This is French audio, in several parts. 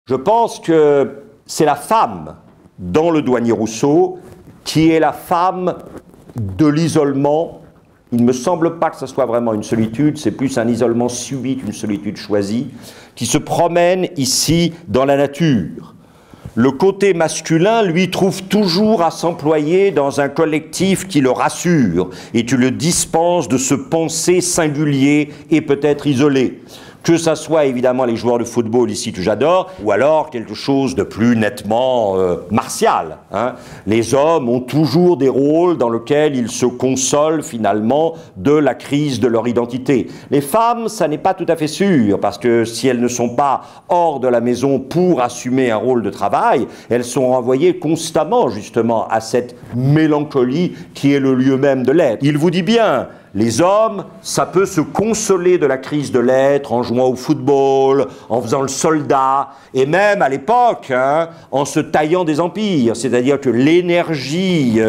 Je pense que c'est la femme, dans le douanier Rousseau, qui est la femme de l'isolement. Il ne me semble pas que ce soit vraiment une solitude, c'est plus un isolement subi qu'une solitude choisie, qui se promène ici dans la nature. Le côté masculin, lui, trouve toujours à s'employer dans un collectif qui le rassure et qui le dispense de se penser singulier et peut-être isolé. Que ça soit évidemment les joueurs de football ici que j'adore, ou alors quelque chose de plus nettement martial. Les hommes ont toujours des rôles dans lesquels ils se consolent finalement de la crise de leur identité. Les femmes, ça n'est pas tout à fait sûr, parce que si elles ne sont pas hors de la maison pour assumer un rôle de travail, elles sont renvoyées constamment justement à cette mélancolie qui est le lieu même de l'être. Il vous dit bien, les hommes, ça peut se consoler de la crise de l'être en jouant au football, en faisant le soldat, et même à l'époque, en se taillant des empires. C'est-à-dire que l'énergie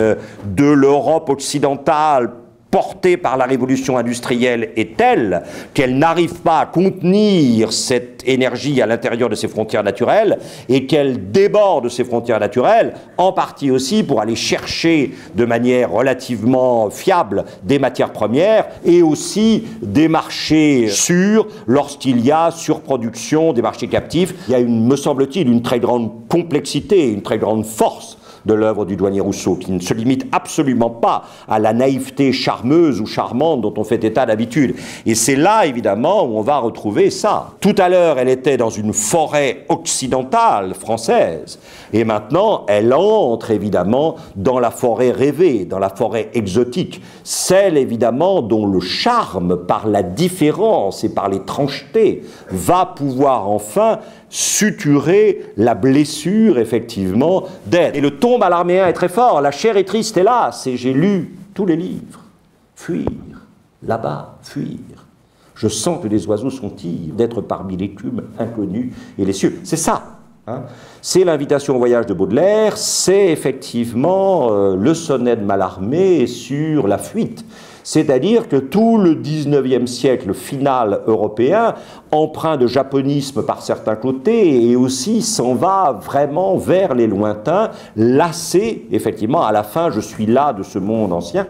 de l'Europe occidentale portée par la révolution industrielle est telle qu'elle n'arrive pas à contenir cette énergie à l'intérieur de ses frontières naturelles et qu'elle déborde ses frontières naturelles, en partie aussi pour aller chercher de manière relativement fiable des matières premières et aussi des marchés sûrs lorsqu'il y a surproduction, des marchés captifs. Il y a, me semble-t-il, une très grande complexité, une très grande force de l'œuvre du douanier Rousseau, qui ne se limite absolument pas à la naïveté charmeuse ou charmante dont on fait état d'habitude. Et c'est là, évidemment, où on va retrouver ça. Tout à l'heure, elle était dans une forêt occidentale française, et maintenant, elle entre, évidemment, dans la forêt rêvée, dans la forêt exotique, celle, évidemment, dont le charme, par la différence et par les tranchetés, va pouvoir enfin suturer la blessure, effectivement, d'être. Et le ton malarméen est très fort. La chair est triste, hélas, et j'ai lu tous les livres. Fuir, là-bas, fuir. Je sens que les oiseaux sont ivres d'être parmi l'écume inconnue et les cieux. C'est ça. C'est l'invitation au voyage de Baudelaire, c'est effectivement le sonnet de Mallarmé sur la fuite. C'est-à-dire que tout le XIXe siècle final européen, empreint de japonisme par certains côtés, et aussi s'en va vraiment vers les lointains, lassé, effectivement, à la fin, je suis là de ce monde ancien.